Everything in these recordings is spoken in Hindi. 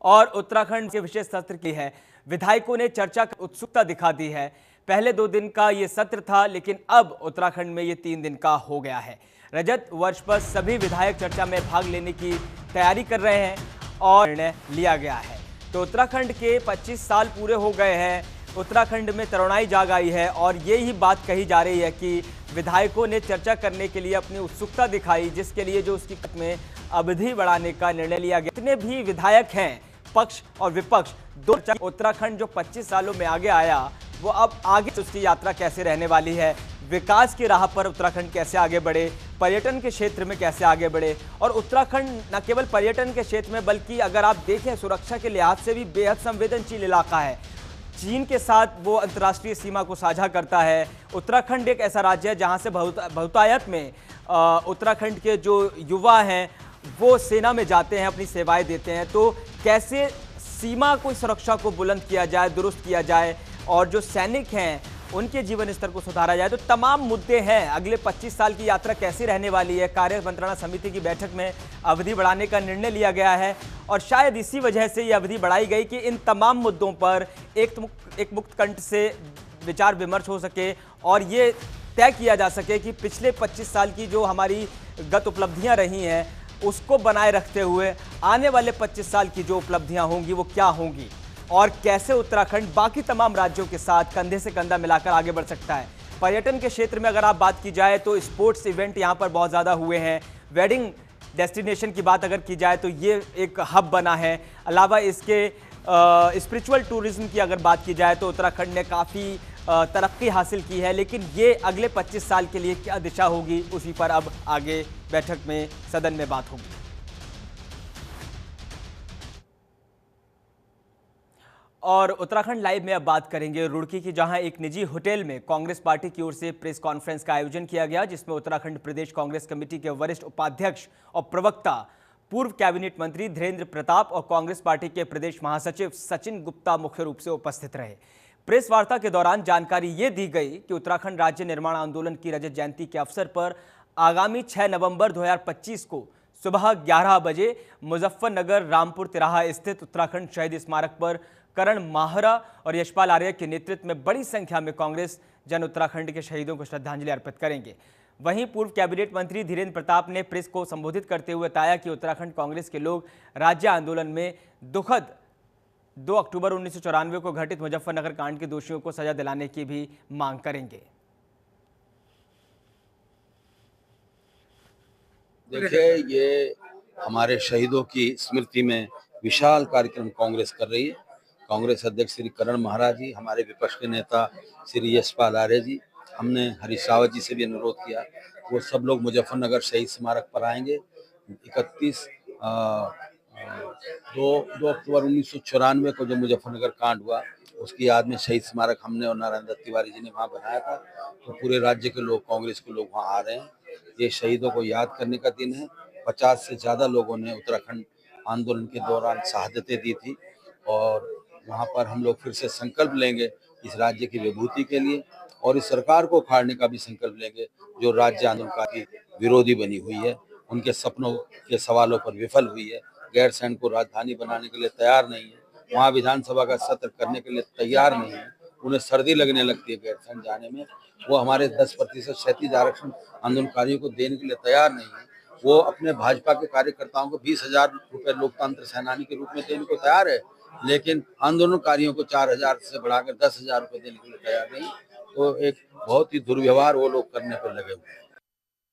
और उत्तराखंड के विशेष सत्र की है। विधायकों ने चर्चा की उत्सुकता दिखा दी है। पहले 2 दिन का ये सत्र था, लेकिन अब उत्तराखंड में ये 3 दिन का हो गया है। रजत वर्ष पर सभी विधायक चर्चा में भाग लेने की तैयारी कर रहे हैं और निर्णय लिया गया है। तो उत्तराखंड के 25 साल पूरे हो गए हैं। उत्तराखंड में तरुणाई जाग आई है और ये ही बात कही जा रही है कि विधायकों ने चर्चा करने के लिए अपनी उत्सुकता दिखाई, जिसके लिए जो उसकी में अवधि बढ़ाने का निर्णय लिया गया। जितने भी विधायक हैं, पक्ष और विपक्ष, दो उत्तराखंड जो 25 सालों में आगे आया, वो अब आगे उसकी यात्रा कैसे रहने वाली है, विकास की राह पर उत्तराखंड कैसे आगे बढ़े, पर्यटन के क्षेत्र में कैसे आगे बढ़े। और उत्तराखंड न केवल पर्यटन के क्षेत्र में, बल्कि अगर आप देखें सुरक्षा के लिहाज से भी बेहद संवेदनशील इलाका है। चीन के साथ वो अंतर्राष्ट्रीय सीमा को साझा करता है। उत्तराखंड एक ऐसा राज्य है जहां से बहुतायत में उत्तराखंड के जो युवा हैं वो सेना में जाते हैं, अपनी सेवाएं देते हैं। तो कैसे सीमा को, सुरक्षा को बुलंद किया जाए, दुरुस्त किया जाए और जो सैनिक हैं उनके जीवन स्तर को सुधारा जाए, तो तमाम मुद्दे हैं। अगले 25 साल की यात्रा कैसी रहने वाली है। कार्य मंत्रणा समिति की बैठक में अवधि बढ़ाने का निर्णय लिया गया है और शायद इसी वजह से ये अवधि बढ़ाई गई कि इन तमाम मुद्दों पर एक मुक्त कंठ से विचार विमर्श हो सके और ये तय किया जा सके कि पिछले 25 साल की जो हमारी गत उपलब्धियां रही हैं उसको बनाए रखते हुए आने वाले 25 साल की जो उपलब्धियां होंगी वो क्या होंगी और कैसे उत्तराखंड बाकी तमाम राज्यों के साथ कंधे से कंधा मिलाकर आगे बढ़ सकता है। पर्यटन के क्षेत्र में अगर आप बात की जाए तो स्पोर्ट्स इवेंट यहाँ पर बहुत ज़्यादा हुए हैं। वेडिंग डेस्टिनेशन की बात अगर की जाए तो ये एक हब बना है। अलावा इसके स्पिरिचुअल टूरिज्म की अगर बात की जाए तो उत्तराखंड ने काफ़ी तरक्की हासिल की है। लेकिन ये अगले 25 साल के लिए क्या दिशा होगी, उसी पर अब आगे बैठक में, सदन में बात होगी। और उत्तराखंड लाइव में अब बात करेंगे रुड़की की, जहां एक निजी होटल में कांग्रेस पार्टी की ओर से प्रेस कॉन्फ्रेंस का आयोजन किया गया, जिसमें उत्तराखंड प्रदेश कांग्रेस कमेटी के वरिष्ठ उपाध्यक्ष और प्रवक्ता, पूर्व कैबिनेट मंत्री धीरेन्द्र प्रताप और कांग्रेस पार्टी के प्रदेश महासचिव सचिन गुप्ता मुख्य रूप से उपस्थित रहे। प्रेस वार्ता के दौरान जानकारी ये दी गई कि उत्तराखंड राज्य निर्माण आंदोलन की रजत जयंती के अवसर पर आगामी 6 नवंबर 2025 को सुबह 11 बजे मुजफ्फरनगर रामपुर तिराहा स्थित उत्तराखंड शहीद स्मारक पर करण माहरा और यशपाल आर्य के नेतृत्व में बड़ी संख्या में कांग्रेस जन उत्तराखंड के शहीदों को श्रद्धांजलि अर्पित करेंगे। वहीं पूर्व कैबिनेट मंत्री धीरेन्द्र प्रताप ने प्रेस को संबोधित करते हुए बताया कि उत्तराखंड कांग्रेस के लोग राज्य आंदोलन में दुखद 2 अक्टूबर 1994 को घटित मुजफ्फरनगर कांड के दोषियों को सजा दिलाने की भी मांग करेंगे। देखिए, ये हमारे शहीदों की स्मृति में विशाल कार्यक्रम कांग्रेस कर रही है। कांग्रेस अध्यक्ष श्री करण महाराज जी, हमारे विपक्ष के नेता श्री यशपाल आर्य जी, हमने हरीश रावत जी से भी अनुरोध किया, वो सब लोग मुजफ्फरनगर शहीद स्मारक पर आएंगे। 2 अक्टूबर 1994 को जो मुजफ्फरनगर कांड हुआ उसकी याद में शहीद स्मारक हमने और नारायण दत्त तिवारी जी ने वहाँ बनाया था। तो पूरे राज्य के लोग, कांग्रेस के लोग वहाँ आ रहे हैं। ये शहीदों को याद करने का दिन है। 50 से ज़्यादा लोगों ने उत्तराखंड आंदोलन के दौरान शहादतें दी थी और वहाँ पर हम लोग फिर से संकल्प लेंगे इस राज्य की विभूति के लिए और इस सरकार को उखाड़ने का भी संकल्प लेंगे जो राज्य आंदोलन की विरोधी बनी हुई है, उनके सपनों के सवालों पर विफल हुई है, गैरसैंण को राजधानी बनाने के लिए तैयार नहीं है, वहाँ विधानसभा का सत्र करने के लिए तैयार नहीं है, उन्हें सर्दी लगने लगती है गैरसैंण जाने में, वो हमारे 10% क्षैतिज आरक्षण आंदोलनकारियों को देने के लिए तैयार नहीं है, वो अपने भाजपा के कार्यकर्ताओं को 20,000 रुपए लोकतंत्र सेनानी के रूप में देने को तैयार है, लेकिन आंदोलनकारियों को 4,000 से बढ़ाकर 10,000 रुपए देने के लिए तैयार नहीं। तो एक बहुत ही दुर्व्यवहार वो लोग करने पर लगे हुए हैं।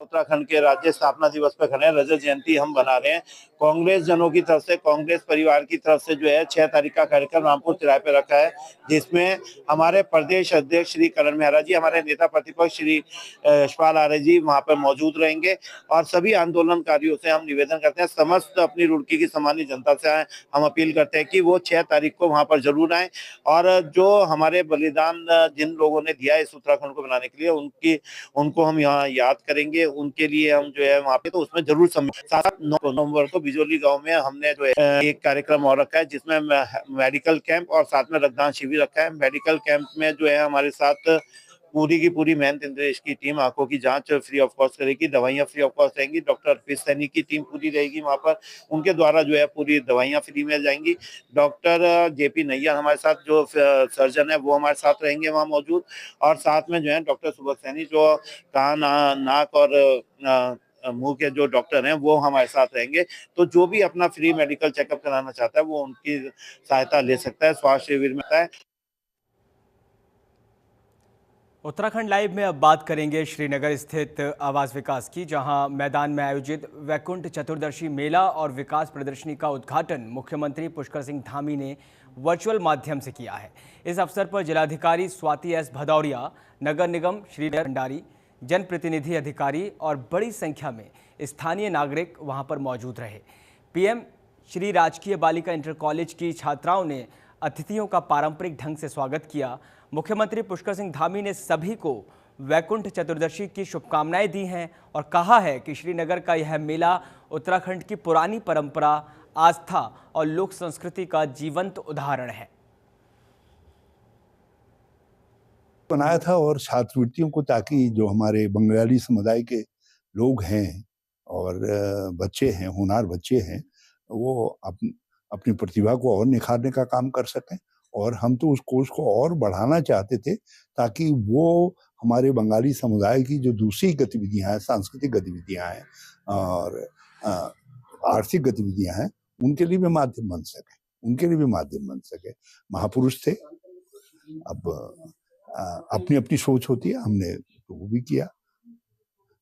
उत्तराखंड के राज्य स्थापना दिवस पर खड़े हैं। रजत जयंती हम बना रहे हैं। कांग्रेस जनों की तरफ से, कांग्रेस परिवार की तरफ से जो है 6 तारीख का कार्यक्रम रामपुर तिराहे पे रखा है, जिसमें हमारे प्रदेश अध्यक्ष श्री करण मेहरा जी, हमारे नेता प्रतिपक्ष श्री यशपाल आर्य जी वहां पर मौजूद रहेंगे और सभी आंदोलनकारियों से हम निवेदन करते हैं, समस्त अपनी रुड़की की सामान्य जनता से हम अपील करते हैं कि वो 6 तारीख को वहां पर जरूर आए और जो हमारे बलिदान जिन लोगों ने दिया इस उत्तराखंड को बनाने के लिए उनको हम यहाँ याद करेंगे, उनके लिए हम जो है वहाँ पे तो उसमें जरूर 7-9 नवंबर को बिजोली गांव में हमने जो है एक कार्यक्रम और रखा है, जिसमें मेडिकल कैंप और साथ में रक्तदान शिविर रखा है। मेडिकल कैंप में जो है हमारे साथ पूरी की पूरी मेहनत इंद्रेश की टीम आंखों की जांच फ्री ऑफ कॉस्ट करेगी, दवाइयां फ्री ऑफ कॉस्ट रहेंगी, डॉक्टर अर्पित सैनी की टीम पूरी रहेगी वहां पर, उनके द्वारा जो है पूरी दवाइयां फ्री में जाएंगी। डॉक्टर जेपी नैयर हमारे साथ जो सर्जन है वो हमारे साथ रहेंगे वहाँ मौजूद, और साथ में जो है डॉक्टर सुबोध सैनी जो कान नाक और मुंह के जो डॉक्टर हैं वो हमारे साथ रहेंगे। तो जो भी अपना फ्री मेडिकल चेकअप कराना चाहता है वो उनकी सहायता ले सकता है, स्वास्थ्य शिविर में है। उत्तराखंड लाइव में अब बात करेंगे श्रीनगर स्थित आवास विकास की, जहां मैदान में आयोजित वैकुंठ चतुर्दशी मेला और विकास प्रदर्शनी का उद्घाटन मुख्यमंत्री पुष्कर सिंह धामी ने वर्चुअल माध्यम से किया है। इस अवसर पर जिलाधिकारी स्वाति एस भदौरिया, नगर निगम श्रीनगर भंडारी, जनप्रतिनिधि अधिकारी और बड़ी संख्या में स्थानीय नागरिक वहां पर मौजूद रहे। पीएम श्री राजकीय बालिका इंटर कॉलेज की छात्राओं ने अतिथियों का पारंपरिक ढंग से स्वागत किया। मुख्यमंत्री पुष्कर सिंह धामी ने सभी को वैकुंठ चतुर्दशी की शुभकामनाएं दी हैं और कहा है कि श्रीनगर का यह मेला उत्तराखंड की पुरानी परंपरा, आस्था और लोक संस्कृति का जीवंत उदाहरण है। बनाया था और छात्रवृत्तियों को, ताकि जो हमारे बंगाली समुदाय के लोग हैं और बच्चे हैं, होनहार बच्चे हैं, वो अपनी प्रतिभा को और निखारने का काम कर सकें। और हम तो उस कोर्स को और बढ़ाना चाहते थे ताकि वो हमारे बंगाली समुदाय की जो दूसरी गतिविधियां हैं, सांस्कृतिक गतिविधियां हैं और आर्थिक गतिविधियां हैं, उनके लिए भी माध्यम बन सके। महापुरुष थे, अब अपनी अपनी सोच होती है, हमने तो वो भी किया।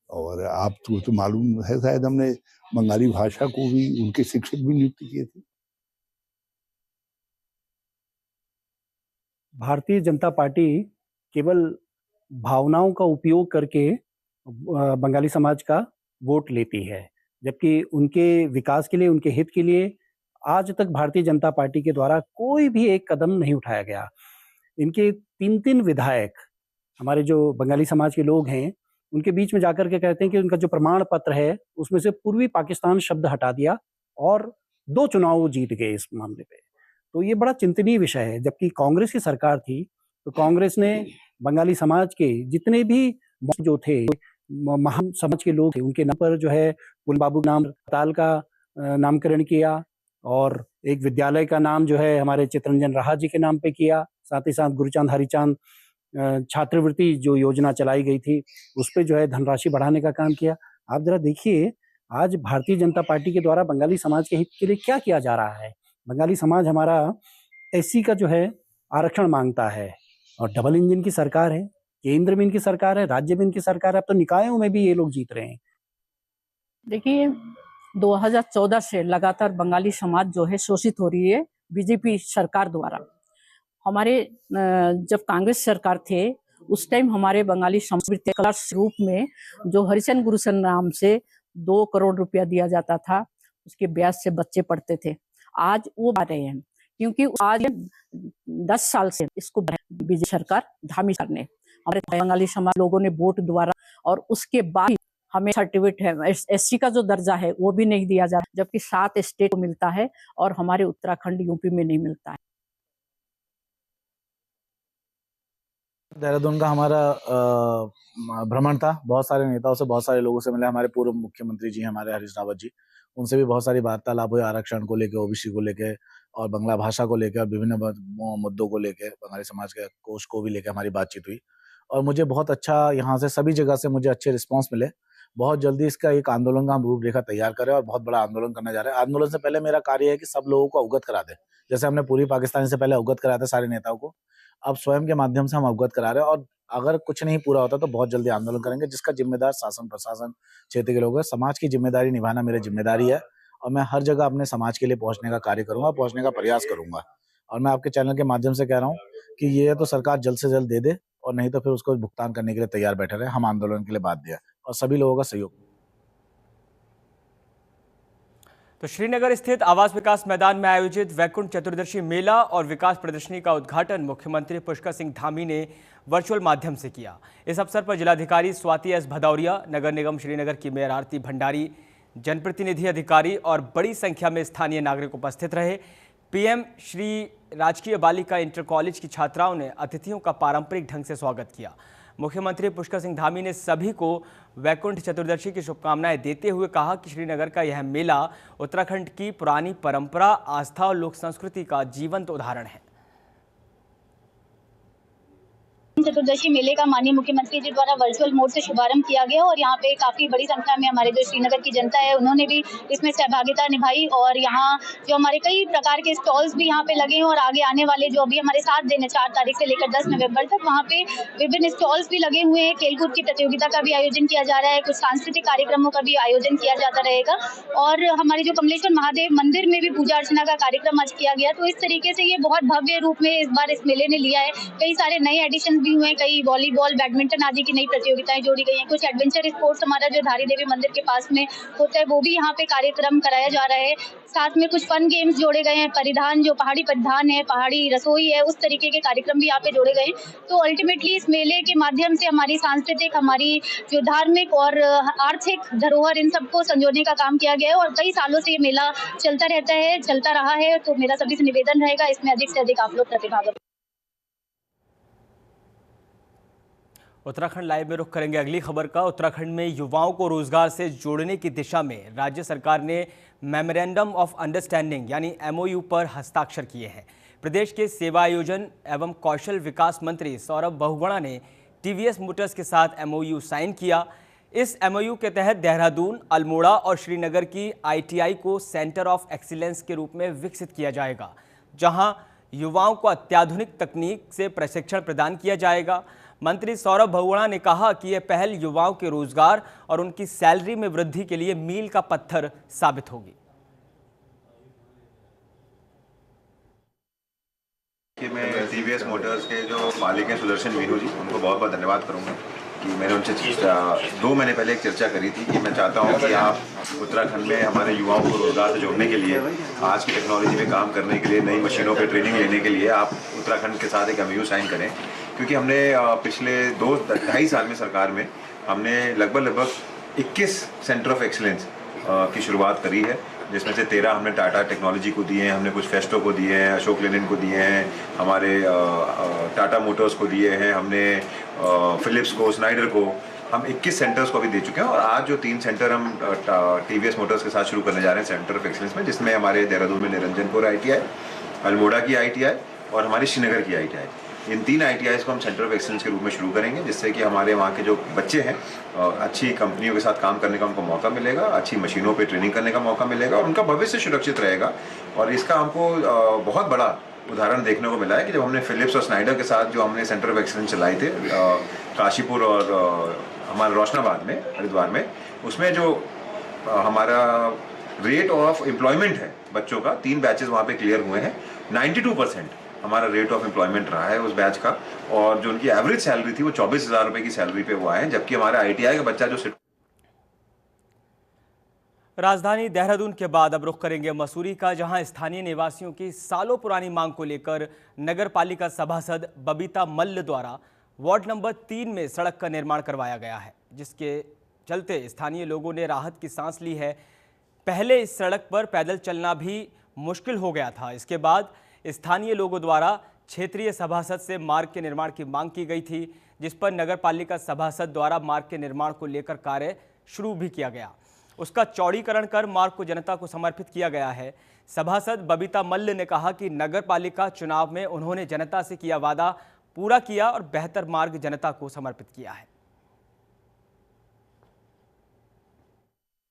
और आप तो मालूम है, शायद हमने बंगाली भाषा को भी, उनके शिक्षक भी नियुक्त किए थे। भारतीय जनता पार्टी केवल भावनाओं का उपयोग करके बंगाली समाज का वोट लेती है, जबकि उनके विकास के लिए, उनके हित के लिए आज तक भारतीय जनता पार्टी के द्वारा कोई भी एक कदम नहीं उठाया गया। इनके 3 विधायक, हमारे जो बंगाली समाज के लोग हैं, उनके बीच में जाकर के कहते हैं कि उनका जो प्रमाण पत्र है उसमें से पूर्वी पाकिस्तान शब्द हटा दिया और 2 चुनाव वो जीत गए इस मामले पे। तो ये बड़ा चिंतनीय विषय है। जबकि कांग्रेस की सरकार थी तो कांग्रेस ने बंगाली समाज के जितने भी जो थे, महान समाज के लोग थे, उनके नाम पर जो है पुल बाबू नाम अस्पताल का नामकरण किया और एक विद्यालय का नाम जो है हमारे चित्तरंजन राहा जी के नाम पे किया। साथ ही साथ गुरुचांद हरिचांद छात्रवृत्ति जो योजना चलाई गई थी उस पे जो है धनराशि बढ़ाने का काम किया। आप जरा देखिए, आज भारतीय जनता पार्टी के द्वारा बंगाली समाज के हित के लिए क्या किया जा रहा है। बंगाली समाज हमारा एससी का जो है आरक्षण मांगता है और डबल इंजन की सरकार है, केंद्र में इनकी सरकार है, राज्य में इनकी सरकार है, अब तो निकायों में भी ये लोग जीत रहे हैं। देखिए, 2014 से लगातार बंगाली समाज जो है शोषित हो रही है बीजेपी सरकार द्वारा। हमारे जब कांग्रेस सरकार थे उस टाइम हमारे बंगाली संस्कृति कला रूप में जो हरिचंद गुरुसन नाम से 2 करोड़ रुपया दिया जाता था, उसके ब्याज से बच्चे पढ़ते थे। आज वो आ रहे हैं क्योंकि आज 10 साल से इसको बीजेपी सरकार, धामी सरकार ने, हमारे बंगाली समाज लोगों ने वोट द्वारा, और उसके बाद हमें सर्टिफिकेट है एससी का जो दर्जा है वो भी नहीं दिया जाता, जबकि 7 स्टेट को मिलता है और हमारे उत्तराखंड यूपी में नहीं मिलता है। देहरादून का हमारा भ्रमण था, बहुत सारे नेताओं से, बहुत सारे लोगों से मिले। हमारे पूर्व मुख्यमंत्री जी हमारे हरीश रावत जी, उनसे भी बहुत सारी वार्तालाप हुई, आरक्षण को लेके, ओबीसी को लेके और बंगला भाषा को लेकर और विभिन्न मुद्दों को लेकर, बंगाली समाज के कोष को भी लेकर हमारी बातचीत हुई। और मुझे बहुत अच्छा, यहाँ से सभी जगह से मुझे अच्छे रिस्पॉन्स मिले। बहुत जल्दी इसका एक आंदोलन का हम रूपरेखा तैयार करें और बहुत बड़ा आंदोलन करने जा रहे हैं। आंदोलन से पहले मेरा कार्य है कि सब लोगों को अवगत करा दें, जैसे हमने पूरी पाकिस्तान से पहले अवगत कराया था सारे नेताओं को, अब स्वयं के माध्यम से हम अवगत करा रहे हैं। और अगर कुछ नहीं पूरा होता तो बहुत जल्दी आंदोलन करेंगे, जिसका जिम्मेदार शासन प्रशासन क्षेत्र के लोग हैं। समाज की जिम्मेदारी निभाना मेरी जिम्मेदारी है और मैं हर जगह अपने समाज के लिए पहुंचने का कार्य करूंगा, पहुंचने का प्रयास करूंगा। और मैं आपके चैनल के माध्यम से कह रहा हूँ कि ये तो सरकार जल्द से जल्द दे दे और नहीं तो फिर उसको भुगतान करने के लिए तैयार बैठे रहे। हम आंदोलन के लिए बाध्य है और सभी लोगों का सहयोग। तो श्रीनगर स्थित आवास विकास मैदान में आयोजित वैकुंठ चतुर्दशी मेला और विकास प्रदर्शनी का उद्घाटन मुख्यमंत्री पुष्कर सिंह धामी ने वर्चुअल माध्यम से किया। इस अवसर पर जिलाधिकारी स्वाति एस भदौरिया, नगर निगम श्रीनगर की मेयर आरती भंडारी, जनप्रतिनिधि अधिकारी और बड़ी संख्या में स्थानीय नागरिक उपस्थित रहे। पीएम श्री राजकीय बालिका इंटर कॉलेज की छात्राओं ने अतिथियों का पारंपरिक ढंग से स्वागत किया। मुख्यमंत्री पुष्कर सिंह धामी ने सभी को वैकुंठ चतुर्दशी की शुभकामनाएं देते हुए कहा कि श्रीनगर का यह मेला उत्तराखंड की पुरानी परंपरा, आस्था और लोक संस्कृति का जीवंत उदाहरण है। चतुर्दशी मेले का माननीय मुख्यमंत्री जी द्वारा वर्चुअल मोड से शुभारंभ किया गया और यहाँ पे काफी बड़ी संख्या में हमारे जो श्रीनगर की जनता है उन्होंने भी इसमें सहभागिता निभाई और यहाँ जो हमारे कई प्रकार के स्टॉल्स भी यहाँ पे लगे हैं और आगे आने वाले जो अभी हमारे 7 दिन है 4 तारीख से लेकर 10 नवंबर तक वहाँ पे विभिन्न स्टॉल्स भी लगे हुए हैं। खेलकूद की प्रतियोगिता का भी आयोजन किया जा रहा है, कुछ सांस्कृतिक कार्यक्रमों का भी आयोजन किया जाता रहेगा और हमारे जो कमलेश्वर महादेव मंदिर में भी पूजा अर्चना का कार्यक्रम आज किया गया। तो इस तरीके से ये बहुत भव्य रूप में इस बार इस मेले ने लिया है। कई सारे नए एडिशन भी हुए, कई वॉलीबॉल, बैडमिंटन आदि की नई प्रतियोगिताएं जोड़ी गई हैं। कुछ एडवेंचर स्पोर्ट्स हमारा जो धारी देवी मंदिर के पास में होता है वो भी यहाँ पे कार्यक्रम कराया जा रहा है। साथ में कुछ फन गेम्स जोड़े गए हैं, परिधान जो पहाड़ी परिधान है, पहाड़ी रसोई है, उस तरीके के कार्यक्रम भी यहाँ पे जोड़े गए हैं। तो अल्टीमेटली इस मेले के माध्यम से हमारी सांस्कृतिक, हमारी जो धार्मिक और आर्थिक धरोहर, इन सबको संजोने का काम किया गया है और कई सालों से ये मेला चलता रहता है, चलता रहा है। तो मेरा सभी से निवेदन रहेगा इसमें अधिक से अधिक आप लोग प्रतिभाग। उत्तराखंड लाइव में रुख करेंगे अगली खबर का। उत्तराखंड में युवाओं को रोजगार से जोड़ने की दिशा में राज्य सरकार ने मेमोरेंडम ऑफ अंडरस्टैंडिंग यानी MOU पर हस्ताक्षर किए हैं। प्रदेश के सेवा आयोजन एवं कौशल विकास मंत्री सौरभ बहुगुणा ने TVS मोटर्स के साथ MOU साइन किया। इस MOU के तहत देहरादून, अल्मोड़ा और श्रीनगर की ITI को सेंटर ऑफ एक्सीलेंस के रूप में विकसित किया जाएगा, जहां युवाओं को अत्याधुनिक तकनीक से प्रशिक्षण प्रदान किया जाएगा। मंत्री सौरभ बहुगुणा ने कहा कि यह पहल युवाओं के रोजगार और उनकी सैलरी में वृद्धि के लिए मील का पत्थर साबित होगी। कि मैं TVS मोटर्स के जो मालिक हैं सुदर्शन मीनू जी, उनको बहुत बहुत धन्यवाद करूंगा कि मैंने उनसे 2 महीने पहले एक चर्चा करी थी कि मैं चाहता हूं कि आप उत्तराखंड में हमारे युवाओं को रोजगार से जोड़ने के लिए, आज की टेक्नोलॉजी में काम करने के लिए, नई मशीनों पे ट्रेनिंग लेने के लिए आप उत्तराखंड के साथ एक MOU साइन करें। क्योंकि हमने पिछले 2-2.5 साल में सरकार में हमने लगभग 21 सेंटर ऑफ एक्सीलेंस की शुरुआत करी है, जिसमें से 13 हमने टाटा टेक्नोलॉजी को दिए हैं, हमने कुछ फेस्टो को दिए हैं, अशोक लेलैंड को दिए हैं, हमारे टाटा मोटर्स को दिए हैं, हमने फिलिप्स को, स्नाइडर को, हम 21 सेंटर्स को भी दे चुके हैं। और आज जो 3 सेंटर हम TVS मोटर्स के साथ शुरू करने जा रहे हैं सेंटर ऑफ एक्सीलेंस में, जिसमें हमारे देहरादून में निरंजनपुर ITI, अल्मोड़ा की ITI और हमारी श्रीनगर की ITI, इन 3 ITIs को हम सेंटर ऑफ एक्सीलेंस के रूप में शुरू करेंगे, जिससे कि हमारे वहाँ के जो बच्चे हैं अच्छी कंपनियों के साथ काम करने का उनको मौका मिलेगा, अच्छी मशीनों पे ट्रेनिंग करने का मौका मिलेगा और उनका भविष्य सुरक्षित रहेगा। और इसका हमको बहुत बड़ा उदाहरण देखने को मिला है कि जब हमने फिलिप्स और स्नाइडर के साथ जो हमने सेंटर ऑफ एक्सीलेंस चलाए थे काशीपुर और हमारे रोशनाबाद में, हरिद्वार में, उसमें जो हमारा रेट ऑफ एम्प्लॉयमेंट है बच्चों का, 3 बैचेस वहाँ पे क्लियर हुए हैं, 92% हमारा रेट ऑफ एम्प्लॉयमेंट रहा है उस बैच का। और जो उनकी एवरेज सैलरी थी वो 24,000 रुपए की सैलरी पे वो आए हैं, जबकि हमारा ITI का बच्चा जो राजधानी देहरादून के बाद अब रुख करेंगे मसूरी का, जहां स्थानीय निवासियों की सालों पुरानी मांग को लेकर नगर पालिका सभासद बबीता मल्ल द्वारा वार्ड नंबर 3 में सड़क का निर्माण करवाया गया है, जिसके चलते स्थानीय लोगों ने राहत की सांस ली है। पहले इस सड़क पर पैदल चलना भी मुश्किल हो गया था। इसके बाद स्थानीय लोगों द्वारा क्षेत्रीय सभासद से मार्ग के निर्माण की मांग की गई थी, जिस पर नगर पालिका सभासद द्वारा मार्ग के निर्माण को लेकर कार्य शुरू भी किया गया। उसका चौड़ीकरण कर मार्ग को जनता को समर्पित किया गया है। सभासद बबीता मल्ल ने कहा कि नगर पालिका चुनाव में उन्होंने जनता से किया वादा पूरा किया और बेहतर मार्ग जनता को समर्पित किया है।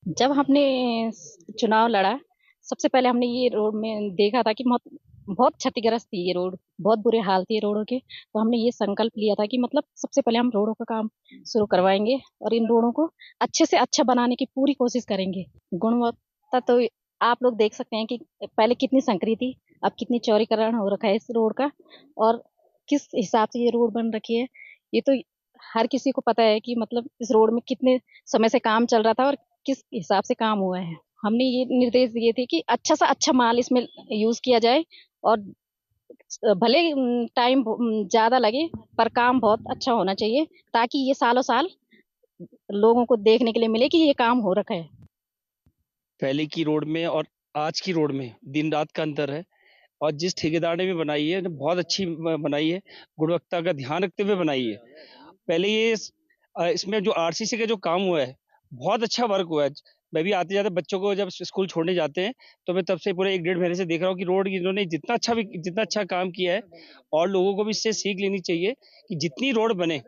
जब हमने चुनाव लड़ा, सबसे पहले हमने ये रोड में देखा था कि बहुत क्षतिग्रस्त थी ये रोड, बहुत बुरे हाल थे रोडों के। तो हमने ये संकल्प लिया था कि मतलब सबसे पहले हम रोडों का काम शुरू करवाएंगे और इन रोडों को अच्छे से अच्छा बनाने की पूरी कोशिश करेंगे। गुणवत्ता तो आप लोग देख सकते हैं कि पहले कितनी संकरी थी, अब कितनी चौड़ीकरण हो रखा है इस रोड का और किस हिसाब से ये रोड बन रखी है। ये तो हर किसी को पता है कि मतलब इस रोड में कितने समय से काम चल रहा था और किस हिसाब से काम हुआ है। हमने ये निर्देश दिए थे कि अच्छा से अच्छा माल इसमें यूज किया जाए और भले टाइम ज्यादा लगे पर काम बहुत अच्छा होना चाहिए, ताकि ये सालों साल लोगों को देखने के लिए मिले कि ये काम हो रखा है। पहले की रोड में और आज की रोड में दिन रात का अंतर है और जिस ठेकेदार ने भी बनाई है बहुत अच्छी बनाई है, गुणवत्ता का ध्यान रखते हुए बनाई है पहले ये इसमें जो आरसीसी का जो काम हुआ है, बहुत अच्छा वर्क हुआ है। मैं भी आते-जाते बच्चों को जब स्कूल छोड़ने जाते हैं, तो मैं तब से पूरे 1 डेढ़ महीने से देख रहा हूँ कि रोड इन्होंने जितना अच्छा काम किया है, और लोगों को भी इससे सीख लेनी चाहिए कि जितनी रोड बने,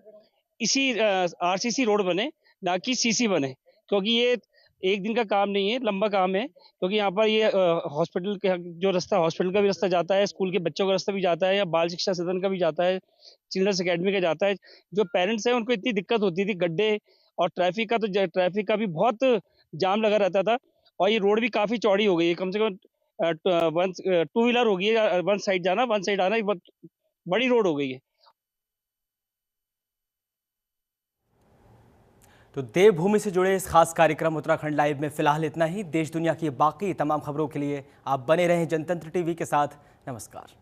इसी आरसीसी रोड बने, ना कि सीसी बने। क्योंकि ये एक दिन का काम नहीं है, लंबा काम है। क्योंकि यहाँ पर ये हॉस्पिटल का जो रास्ता, हॉस्पिटल का भी रास्ता जाता है, स्कूल के बच्चों का रास्ता भी जाता है, या बाल शिक्षा सदन का भी जाता है, चिल्ड्रंस अकेडमी का जाता है। जो पेरेंट्स हैं उनको इतनी दिक्कत होती थी, गड्ढे और ट्रैफिक का भी बहुत जाम लगा रहता था। और ये रोड भी काफ़ी चौड़ी हो गई है, कम से कम टू व्हीलर हो गई है, वन साइड जाना, वन साइड आना, ये बहुत बड़ी रोड हो गई है। तो देवभूमि से जुड़े इस खास कार्यक्रम उत्तराखंड लाइव में फिलहाल इतना ही। देश दुनिया की बाकी तमाम खबरों के लिए आप बने रहें जनतंत्र टीवी के साथ। नमस्कार।